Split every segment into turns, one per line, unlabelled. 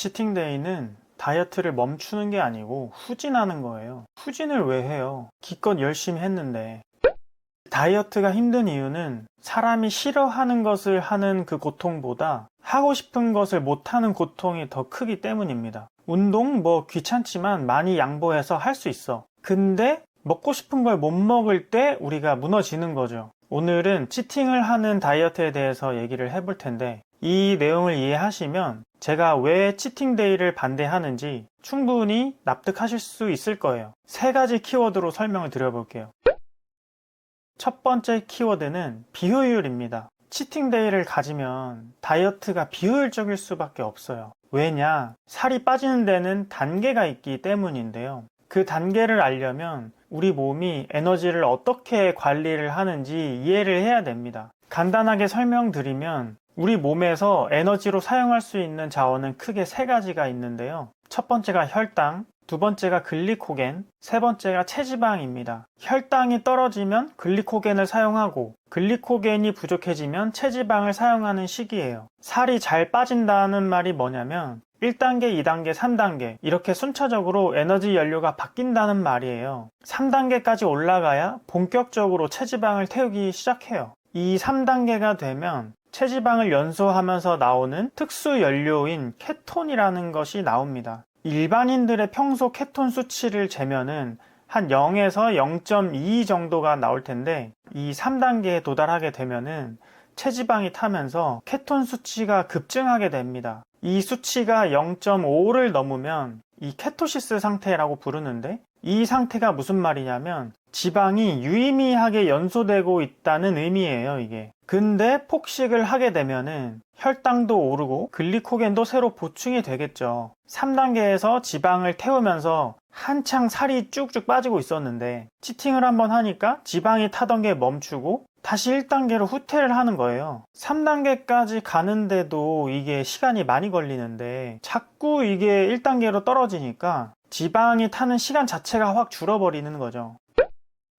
치팅데이는 다이어트를 멈추는 게 아니고 후진하는 거예요. 후진을 왜 해요? 기껏 열심히 했는데. 다이어트가 힘든 이유는 사람이 싫어하는 것을 하는 그 고통보다 하고 싶은 것을 못하는 고통이 더 크기 때문입니다. 운동 귀찮지만 많이 양보해서 할 수 있어. 근데 먹고 싶은 걸 못 먹을 때 우리가 무너지는 거죠. 오늘은 치팅을 하는 다이어트에 대해서 얘기를 해볼 텐데, 이 내용을 이해하시면 제가 왜 치팅데이를 반대하는지 충분히 납득하실 수 있을 거예요. 3가지 키워드로 설명을 드려볼게요. 첫 번째 키워드는 비효율입니다. 치팅데이를 가지면 다이어트가 비효율적일 수밖에 없어요. 왜냐? 살이 빠지는 데는 단계가 있기 때문인데요. 그 단계를 알려면 우리 몸이 에너지를 어떻게 관리를 하는지 이해를 해야 됩니다. 간단하게 설명드리면 우리 몸에서 에너지로 사용할 수 있는 자원은 크게 3가지가 있는데요. 첫 번째가 혈당, 두 번째가 글리코겐, 세 번째가 체지방입니다. 혈당이 떨어지면 글리코겐을 사용하고 글리코겐이 부족해지면 체지방을 사용하는 시기예요. 살이 잘 빠진다는 말이 뭐냐면 1단계, 2단계, 3단계 이렇게 순차적으로 에너지 연료가 바뀐다는 말이에요. 3단계까지 올라가야 본격적으로 체지방을 태우기 시작해요. 이 3단계가 되면 체지방을 연소하면서 나오는 특수 연료인 케톤이라는 것이 나옵니다. 일반인들의 평소 케톤 수치를 재면은 한 0에서 0.2 정도가 나올 텐데, 이 3단계에 도달하게 되면은 체지방이 타면서 케톤 수치가 급증하게 됩니다. 이 수치가 0.5를 넘으면 이 케토시스 상태라고 부르는데, 이 상태가 무슨 말이냐면 지방이 유의미하게 연소되고 있다는 의미예요, 이게. 근데 폭식을 하게 되면은 혈당도 오르고 글리코겐도 새로 보충이 되겠죠. 3단계에서 지방을 태우면서 한창 살이 쭉쭉 빠지고 있었는데 치팅을 한번 하니까 지방이 타던 게 멈추고 다시 1단계로 후퇴를 하는 거예요. 3단계까지 가는데도 이게 시간이 많이 걸리는데 자꾸 이게 1단계로 떨어지니까 지방이 타는 시간 자체가 확 줄어버리는 거죠.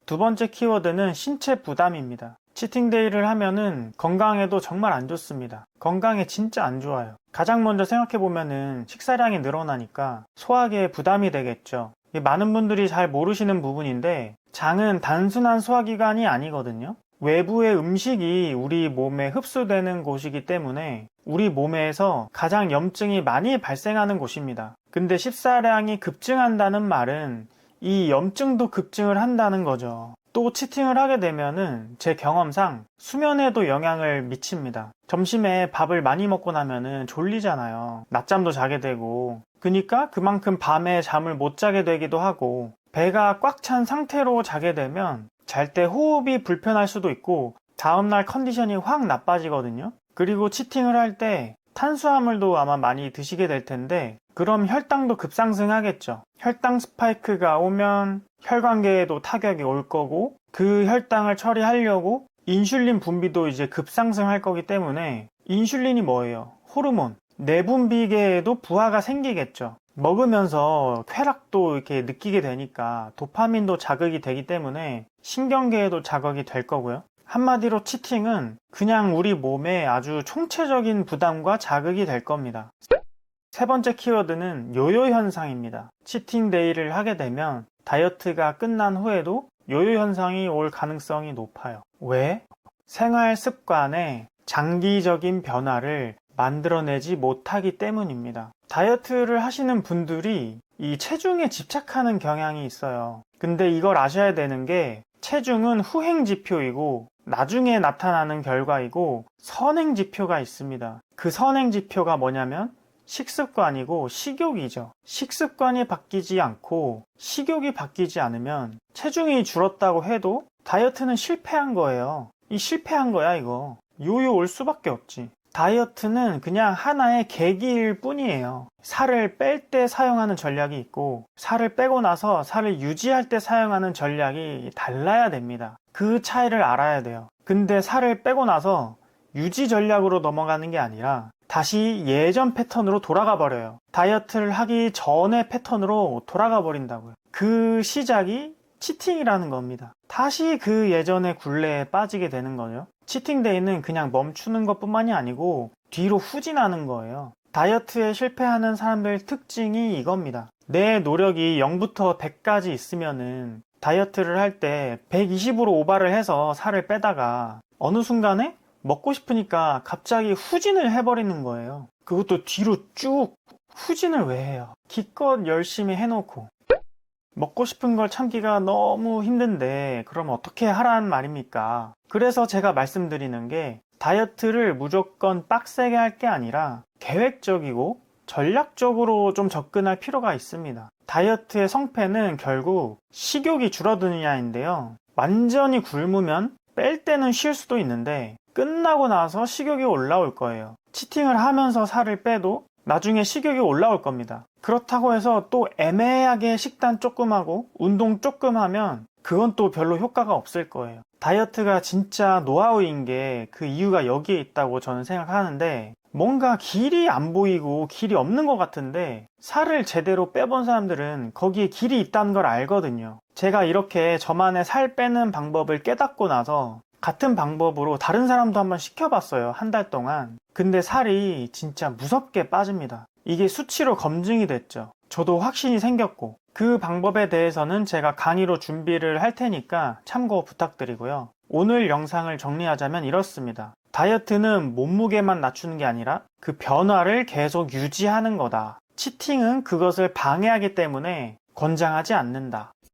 두 번째 키워드는 신체 부담입니다. 치팅데이를 하면은 건강에도 정말 안 좋습니다. 건강에 진짜 안 좋아요. 가장 먼저 생각해보면은 식사량이 늘어나니까 소화기에 부담이 되겠죠. 많은 분들이 잘 모르시는 부분인데 장은 단순한 소화기관이 아니거든요. 외부의 음식이 우리 몸에 흡수되는 곳이기 때문에 우리 몸에서 가장 염증이 많이 발생하는 곳입니다. 근데 식사량이 급증한다는 말은 이 염증도 급증을 한다는 거죠. 또 치팅을 하게 되면은 제 경험상 수면에도 영향을 미칩니다. 점심에 밥을 많이 먹고 나면은 졸리잖아요. 낮잠도 자게 되고, 그러니까 그만큼 밤에 잠을 못 자게 되기도 하고, 배가 꽉 찬 상태로 자게 되면 잘 때 호흡이 불편할 수도 있고 다음날 컨디션이 확 나빠지거든요. 그리고 치팅을 할 때 탄수화물도 아마 많이 드시게 될 텐데 그럼 혈당도 급상승하겠죠. 혈당 스파이크가 오면 혈관계에도 타격이 올 거고 그 혈당을 처리하려고 인슐린 분비도 이제 급상승할 거기 때문에 인슐린이 뭐예요? 호르몬. 내분비계에도 부하가 생기겠죠. 먹으면서 쾌락도 이렇게 느끼게 되니까 도파민도 자극이 되기 때문에 신경계에도 자극이 될 거고요. 한마디로 치팅은 그냥 우리 몸에 아주 총체적인 부담과 자극이 될 겁니다. 세 번째 키워드는 요요 현상입니다. 치팅데이를 하게 되면 다이어트가 끝난 후에도 요요 현상이 올 가능성이 높아요. 왜? 생활 습관에 장기적인 변화를 만들어내지 못하기 때문입니다. 다이어트를 하시는 분들이 이 체중에 집착하는 경향이 있어요. 근데 이걸 아셔야 되는 게 체중은 후행 지표이고 나중에 나타나는 결과이고 선행 지표가 있습니다. 그 선행 지표가 뭐냐면 식습관이고 식욕이죠. 식습관이 바뀌지 않고 식욕이 바뀌지 않으면 체중이 줄었다고 해도 다이어트는 실패한 거예요. 이 실패한 거야 이거. 요요 올 수밖에 없지. 다이어트는 그냥 하나의 계기일 뿐이에요. 살을 뺄 때 사용하는 전략이 있고 살을 빼고 나서 살을 유지할 때 사용하는 전략이 달라야 됩니다. 그 차이를 알아야 돼요. 근데 살을 빼고 나서 유지 전략으로 넘어가는 게 아니라 다시 예전 패턴으로 돌아가 버려요. 다이어트를 하기 전의 패턴으로 돌아가 버린다고요. 그 시작이 치팅이라는 겁니다. 다시 그 예전의 굴레에 빠지게 되는 거죠. 치팅데이는 그냥 멈추는 것뿐만이 아니고 뒤로 후진하는 거예요. 다이어트에 실패하는 사람들 특징이 이겁니다. 내 노력이 0부터 100까지 있으면은 다이어트를 할 때 120으로 오바를 해서 살을 빼다가 어느 순간에 먹고 싶으니까 갑자기 후진을 해버리는 거예요. 그것도 뒤로 쭉. 후진을 왜 해요? 기껏 열심히 해놓고. 먹고 싶은 걸 참기가 너무 힘든데 그럼 어떻게 하란 말입니까? 그래서 제가 말씀드리는 게 다이어트를 무조건 빡세게 할 게 아니라 계획적이고 전략적으로 좀 접근할 필요가 있습니다. 다이어트의 성패는 결국 식욕이 줄어드느냐인데요. 완전히 굶으면 뺄 때는 쉴 수도 있는데 끝나고 나서 식욕이 올라올 거예요. 치팅을 하면서 살을 빼도 나중에 식욕이 올라올 겁니다. 그렇다고 해서 또 애매하게 식단 조금 하고 운동 조금 하면 그건 또 별로 효과가 없을 거예요. 다이어트가 진짜 노하우인 게 그 이유가 여기에 있다고 저는 생각하는데 뭔가 길이 안 보이고 길이 없는 것 같은데 살을 제대로 빼본 사람들은 거기에 길이 있다는 걸 알거든요. 제가 이렇게 저만의 살 빼는 방법을 깨닫고 나서 같은 방법으로 다른 사람도 한번 시켜봤어요. 한 달 동안. 근데 살이 진짜 무섭게 빠집니다. 이게 수치로 검증이 됐죠. 저도 확신이 생겼고 그 방법에 대해서는 제가 강의로 준비를 할 테니까 참고 부탁드리고요. 오늘 영상을 정리하자면 이렇습니다. 다이어트는 몸무게만 낮추는 게 아니라 그 변화를 계속 유지하는 거다. 치팅은 그것을 방해하기 때문에 권장하지 않는다.